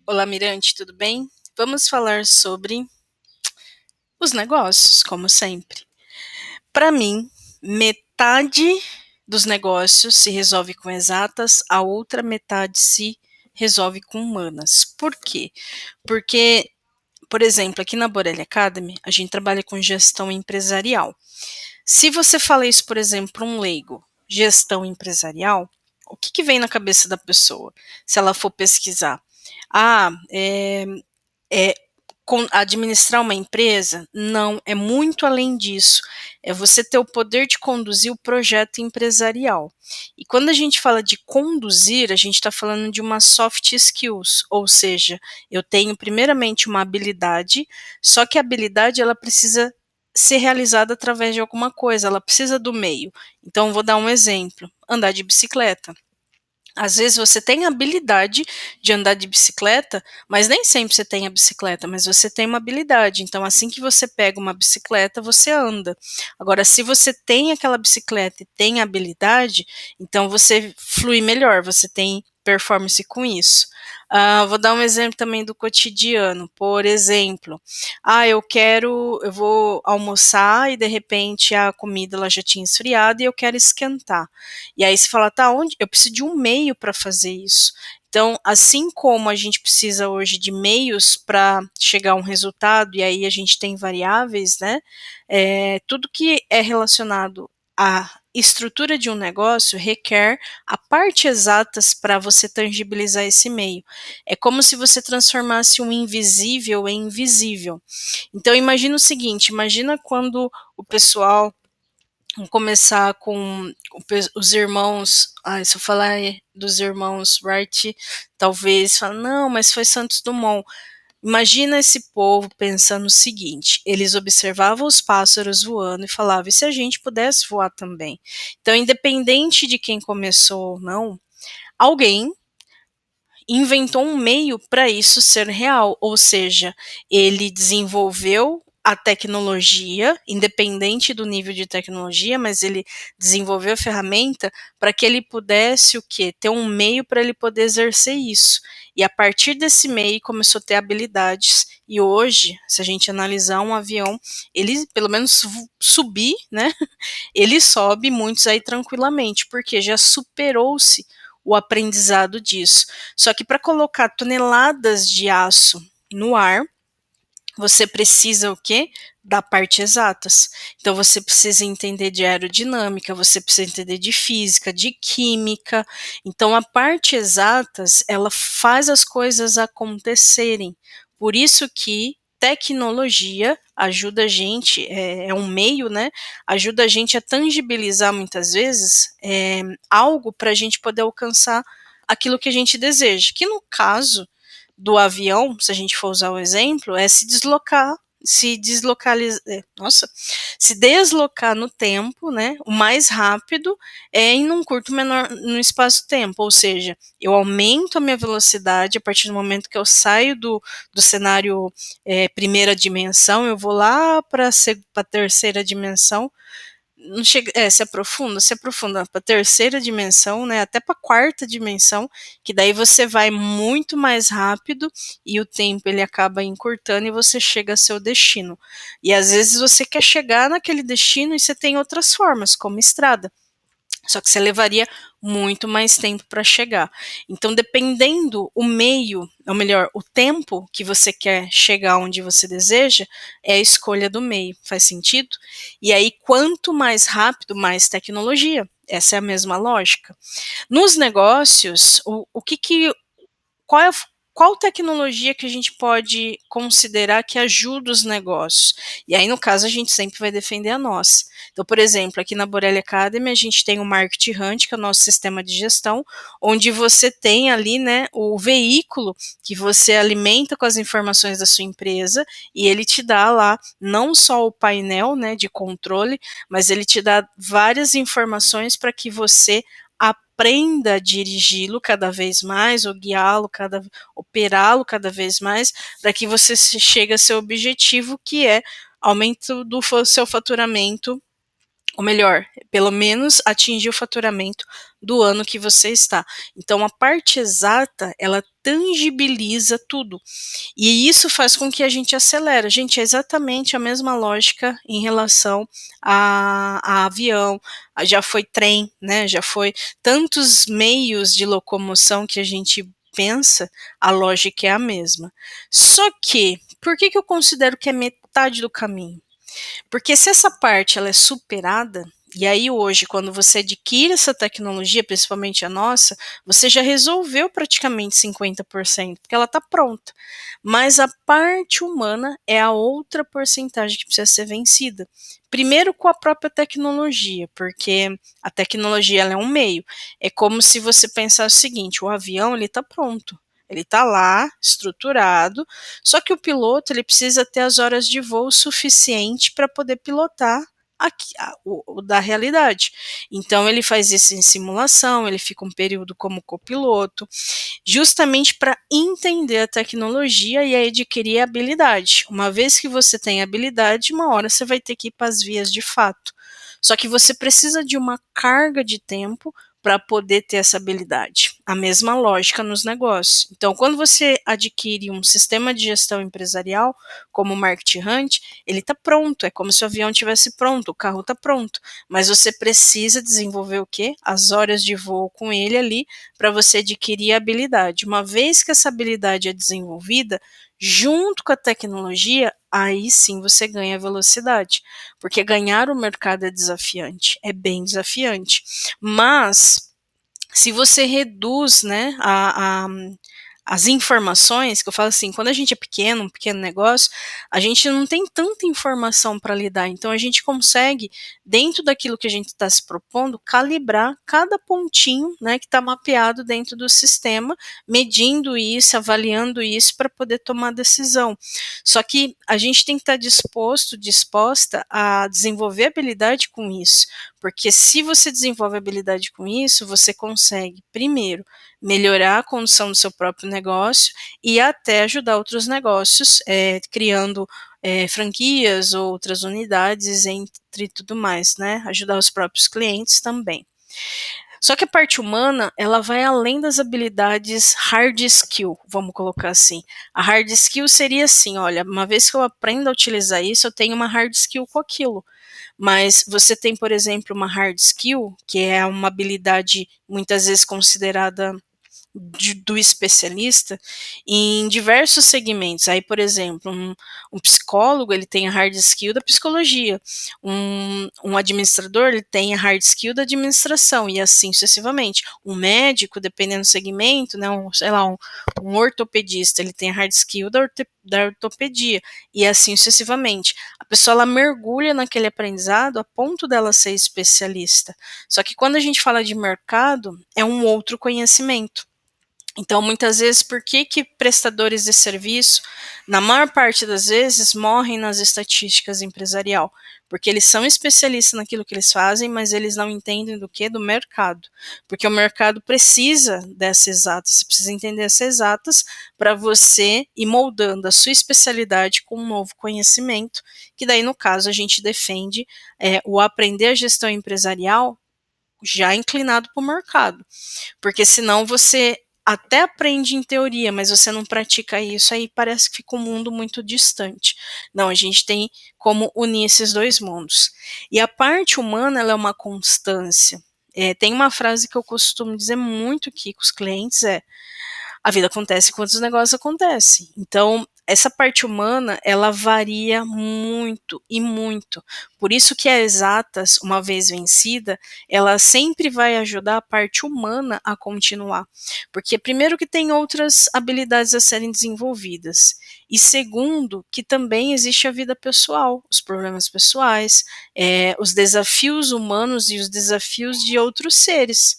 Olá, Mirante, tudo bem? Vamos falar sobre os negócios, como sempre. Para mim, metade dos negócios se resolve com exatas, a outra metade se resolve com humanas. Por quê? Porque, por exemplo, aqui na Borelli Academy, a gente trabalha com gestão empresarial. Se você fala isso, por exemplo, para um leigo, gestão empresarial, o que vem na cabeça da pessoa, se ela for pesquisar? Ah, é administrar uma empresa? Não, é muito além disso. É você ter o poder de conduzir o projeto empresarial. E quando a gente fala de conduzir, a gente está falando de uma soft skills, ou seja, eu tenho primeiramente uma habilidade, só que a habilidade ela precisa ser realizada através de alguma coisa, ela precisa do meio. Então, vou dar um exemplo: andar de bicicleta. Às vezes você tem a habilidade de andar de bicicleta, mas nem sempre você tem a bicicleta, mas você tem uma habilidade. Então, assim que você pega uma bicicleta, você anda. Agora, se você tem aquela bicicleta e tem habilidade, então você flui melhor, você tem performance com isso. Vou dar um exemplo também do cotidiano. Por exemplo, eu vou almoçar e de repente a comida ela já tinha esfriado e eu quero esquentar. E aí você fala, tá, onde? Eu preciso de um meio para fazer isso. Então, assim como a gente precisa hoje de meios para chegar a um resultado, e aí a gente tem variáveis, né? Tudo que é relacionado à estrutura de um negócio requer a parte exatas para você tangibilizar esse meio. É como se você transformasse um invisível em visível. Então, imagina o seguinte: imagina quando o pessoal. Vamos começar com os irmãos. Se eu falar dos irmãos Wright, talvez fala, não, mas foi Santos Dumont. Imagina esse povo pensando o seguinte: eles observavam os pássaros voando e falavam, e se a gente pudesse voar também? Então, independente de quem começou ou não, alguém inventou um meio para isso ser real, ou seja, ele desenvolveu a tecnologia, independente do nível de tecnologia, mas ele desenvolveu a ferramenta para que ele pudesse o quê? Ter um meio para ele poder exercer isso. E a partir desse meio começou a ter habilidades. E hoje, se a gente analisar um avião, ele pelo menos subir, né? Ele sobe muitos aí tranquilamente, porque já superou-se o aprendizado disso. Só que para colocar toneladas de aço no ar, você precisa o quê? Da parte exatas. Então você precisa entender de aerodinâmica, você precisa entender de física, de química. Então a parte exatas, ela faz as coisas acontecerem. Por isso que tecnologia ajuda a gente, é um meio, né? Ajuda a gente a tangibilizar muitas vezes algo para a gente poder alcançar aquilo que a gente deseja. Que no caso do avião, se a gente for usar o exemplo, é se deslocar, se deslocalizar, se deslocar no tempo, né, o mais rápido em um curto menor no espaço-tempo, ou seja, eu aumento a minha velocidade a partir do momento que eu saio do cenário primeira dimensão, eu vou lá para a terceira dimensão, não chega, se aprofunda para a terceira dimensão, né, até para a quarta dimensão, que daí você vai muito mais rápido e o tempo ele acaba encurtando e você chega ao seu destino. E às vezes você quer chegar naquele destino e você tem outras formas, como estrada. Só que você levaria muito mais tempo para chegar. Então, dependendo o meio, ou melhor, o tempo que você quer chegar onde você deseja, é a escolha do meio. Faz sentido? E aí, quanto mais rápido, mais tecnologia. Essa é a mesma lógica. Nos negócios, qual é a qual tecnologia que a gente pode considerar que ajuda os negócios? E aí, no caso, a gente sempre vai defender a nossa. Então, por exemplo, aqui na Borelli Academy, a gente tem o Market Hunt, que é o nosso sistema de gestão, onde você tem ali, né, o veículo que você alimenta com as informações da sua empresa e ele te dá lá não só o painel, né, de controle, mas ele te dá várias informações para que você aprenda a dirigi-lo cada vez mais, ou guiá-lo, operá-lo cada vez mais, para que você chegue a seu objetivo, que é aumento do seu faturamento ou melhor, pelo menos atingir o faturamento do ano que você está. Então a parte exata, ela tangibiliza tudo. E isso faz com que a gente acelere. Gente, é exatamente a mesma lógica em relação a avião, já foi trem, né? Já foi tantos meios de locomoção que a gente pensa, a lógica é a mesma. Só que, por que eu considero que é metade do caminho? Porque se essa parte ela é superada, e aí hoje, quando você adquire essa tecnologia, principalmente a nossa, você já resolveu praticamente 50%, porque ela está pronta. Mas a parte humana é a outra porcentagem que precisa ser vencida. Primeiro com a própria tecnologia, porque a tecnologia ela é um meio. É como se você pensasse o seguinte: o avião ele está pronto. Ele está lá, estruturado, só que o piloto ele precisa ter as horas de voo suficiente para poder pilotar o da realidade. Então ele faz isso em simulação, ele fica um período como copiloto, justamente para entender a tecnologia e adquirir a habilidade. Uma vez que você tem habilidade, uma hora você vai ter que ir para as vias de fato. Só que você precisa de uma carga de tempo para poder ter essa habilidade. A mesma lógica nos negócios. Então, quando você adquire um sistema de gestão empresarial, como o Market Hunt, ele está pronto. É como se o avião tivesse pronto, o carro está pronto. Mas você precisa desenvolver o quê? As horas de voo com ele ali para você adquirir a habilidade. Uma vez que essa habilidade é desenvolvida, junto com a tecnologia, aí sim você ganha velocidade, porque ganhar o mercado é desafiante, é bem desafiante. Mas se você reduz, né, as informações, que eu falo assim, quando a gente é pequeno, um pequeno negócio, a gente não tem tanta informação para lidar, então a gente consegue, dentro daquilo que a gente está se propondo, calibrar cada pontinho, né, que está mapeado dentro do sistema, medindo isso, avaliando isso para poder tomar decisão. Só que a gente tem que estar disposta a desenvolver habilidade com isso, porque se você desenvolve habilidade com isso, você consegue, primeiro, melhorar a condição do seu próprio negócio e até ajudar outros negócios, criando franquias, outras unidades, entre tudo mais, né? Ajudar os próprios clientes também. Só que a parte humana, ela vai além das habilidades hard skill, vamos colocar assim. A hard skill seria assim, olha, uma vez que eu aprendo a utilizar isso, eu tenho uma hard skill com aquilo. Mas você tem, por exemplo, uma hard skill, que é uma habilidade muitas vezes considerada do especialista em diversos segmentos. Aí, por exemplo, um psicólogo ele tem a hard skill da psicologia, um administrador ele tem a hard skill da administração e assim sucessivamente. Um médico, dependendo do segmento, né, sei lá, um ortopedista ele tem a hard skill da ortopedia e assim sucessivamente. A pessoa ela mergulha naquele aprendizado a ponto dela ser especialista. Só que quando a gente fala de mercado, é um outro conhecimento. Então, muitas vezes, por que prestadores de serviço, na maior parte das vezes, morrem nas estatísticas empresarial? Porque eles são especialistas naquilo que eles fazem, mas eles não entendem do que? Do mercado. Porque o mercado precisa dessas exatas, você precisa entender essas exatas para você ir moldando a sua especialidade com um novo conhecimento, que daí, no caso, a gente defende o aprender a gestão empresarial já inclinado para o mercado. Porque senão você até aprende em teoria, mas você não pratica isso, aí parece que fica um mundo muito distante. Não, a gente tem como unir esses dois mundos. E a parte humana, ela é uma constância. Tem uma frase que eu costumo dizer muito aqui com os clientes, a vida acontece enquanto os negócios acontecem. Então, essa parte humana, ela varia muito e muito. Por isso que a exatas, uma vez vencida, ela sempre vai ajudar a parte humana a continuar. Porque primeiro que tem outras habilidades a serem desenvolvidas. E segundo, que também existe a vida pessoal, os problemas pessoais, os desafios humanos e os desafios de outros seres.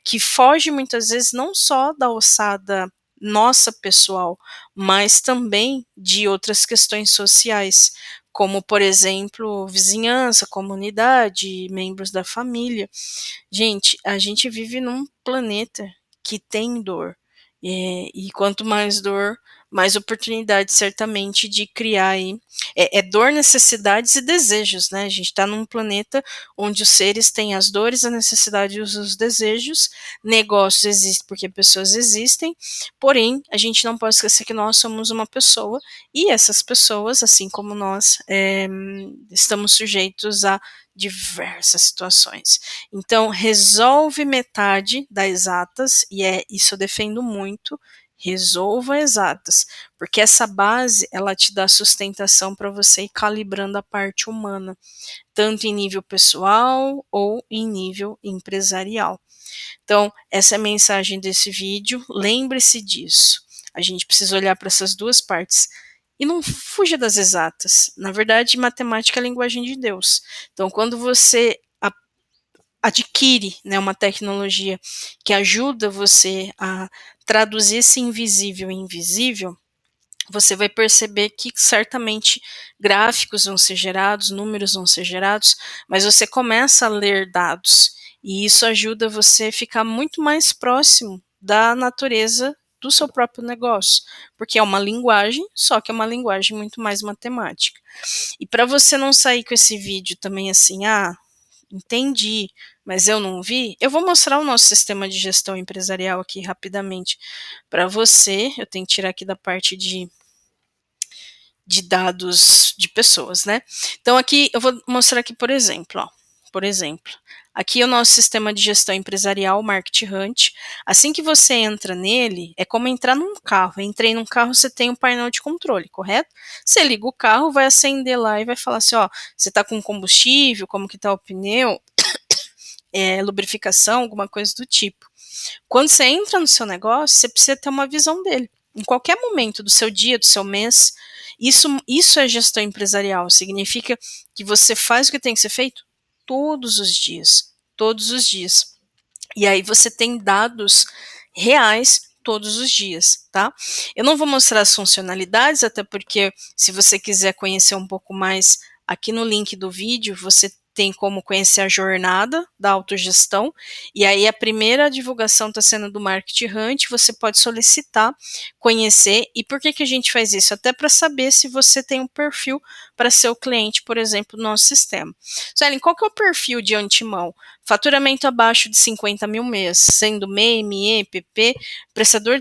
Que foge muitas vezes não só da ossada nossa pessoal, mas também de outras questões sociais, como, por exemplo, vizinhança, comunidade, membros da família. Gente, a gente vive num planeta que tem dor. E quanto mais dor, mais oportunidade certamente de criar aí, dor, necessidades e desejos, né, a gente está num planeta onde os seres têm as dores, a necessidade e os desejos, negócios existem porque pessoas existem, porém, a gente não pode esquecer que nós somos uma pessoa, e essas pessoas, assim como nós, estamos sujeitos a diversas situações. Então, resolve metade das exatas, e isso eu defendo muito, resolva exatas, porque essa base, ela te dá sustentação para você ir calibrando a parte humana, tanto em nível pessoal ou em nível empresarial. Então, essa é a mensagem desse vídeo, lembre-se disso. A gente precisa olhar para essas duas partes. E não fuja das exatas. Na verdade, matemática é a linguagem de Deus. Então, quando você adquire, né, uma tecnologia que ajuda você a traduzir esse invisível em visível, você vai perceber que certamente gráficos vão ser gerados, números vão ser gerados, mas você começa a ler dados, e isso ajuda você a ficar muito mais próximo da natureza do seu próprio negócio, porque é uma linguagem, só que é uma linguagem muito mais matemática. E para você não sair com esse vídeo também assim, entendi, mas eu não vi, eu vou mostrar o nosso sistema de gestão empresarial aqui rapidamente para você. Eu tenho que tirar aqui da parte de dados de pessoas, né? Então aqui eu vou mostrar aqui, por exemplo, aqui é o nosso sistema de gestão empresarial, Market Hunt. Assim que você entra nele, é como entrar num carro. Entrei num carro, você tem um painel de controle, correto? Você liga o carro, vai acender lá e vai falar assim, ó, você tá com combustível, como que tá o pneu, lubrificação, alguma coisa do tipo. Quando você entra no seu negócio, você precisa ter uma visão dele. Em qualquer momento do seu dia, do seu mês, isso é gestão empresarial. Significa que você faz o que tem que ser feito todos os dias. Todos os dias. E aí você tem dados reais todos os dias, tá? Eu não vou mostrar as funcionalidades, até porque se você quiser conhecer um pouco mais, aqui no link do vídeo você tem como conhecer a jornada da autogestão, e aí a primeira divulgação está sendo do Market Hunt, você pode solicitar, conhecer, e por que a gente faz isso? Até para saber se você tem um perfil para ser o cliente, por exemplo, do nosso sistema. Suelen, qual que é o perfil de antemão? Faturamento abaixo de 50 mil mês, sendo MEI, ME, PP,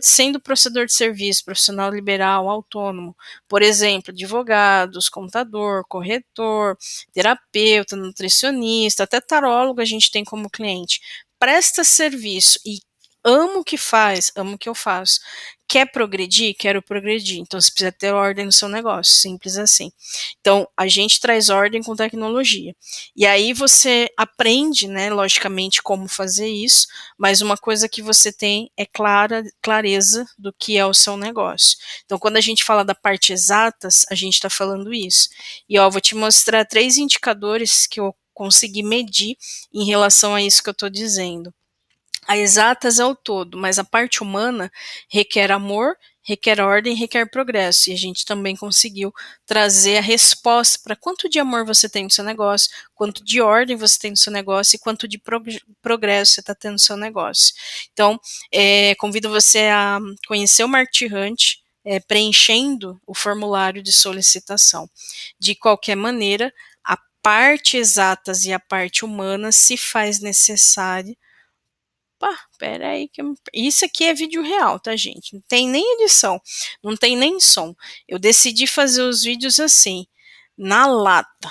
sendo prestador de serviço, profissional liberal, autônomo, por exemplo, advogados, contador, corretor, terapeuta, nutricionista, até tarólogo a gente tem como cliente. Presta serviço e amo o que faz, amo o que eu faço. Quer progredir? Quero progredir. Então você precisa ter ordem no seu negócio, simples assim. Então a gente traz ordem com tecnologia. E aí você aprende, né, logicamente, como fazer isso, mas uma coisa que você tem é clareza do que é o seu negócio. Então quando a gente fala da parte exatas, a gente está falando isso. E ó, vou te mostrar 3 indicadores que eu consegui medir em relação a isso que eu estou dizendo. A exatas é o todo, mas a parte humana requer amor, requer ordem, requer progresso. E a gente também conseguiu trazer a resposta para quanto de amor você tem no seu negócio, quanto de ordem você tem no seu negócio e quanto de progresso você está tendo no seu negócio. Então, convido você a conhecer o Market Hunt, preenchendo o formulário de solicitação. De qualquer maneira, a parte exatas e a parte humana se faz necessária. Pá, pera aí que isso aqui é vídeo real, tá, gente? Não tem nem edição, não tem nem som. Eu decidi fazer os vídeos assim, na lata.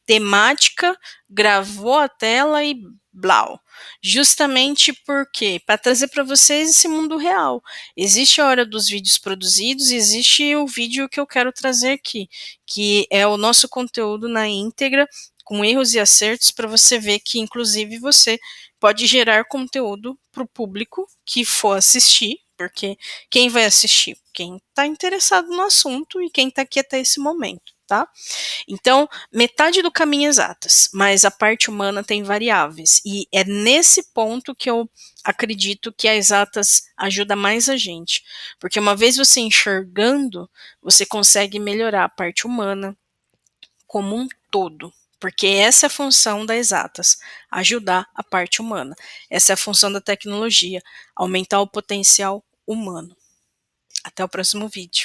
Temática, gravou a tela e blau. Justamente porque para trazer para vocês esse mundo real. Existe a hora dos vídeos produzidos e existe o vídeo que eu quero trazer aqui, que é o nosso conteúdo na íntegra, com erros e acertos, para você ver que inclusive você pode gerar conteúdo para o público que for assistir, porque quem vai assistir? Quem está interessado no assunto e quem está aqui até esse momento, tá? Então, metade do caminho exatas, mas a parte humana tem variáveis. E é nesse ponto que eu acredito que a exatas ajuda mais a gente. Porque uma vez você enxergando, você consegue melhorar a parte humana como um todo. Porque essa é a função das exatas, ajudar a parte humana. Essa é a função da tecnologia, aumentar o potencial humano. Até o próximo vídeo.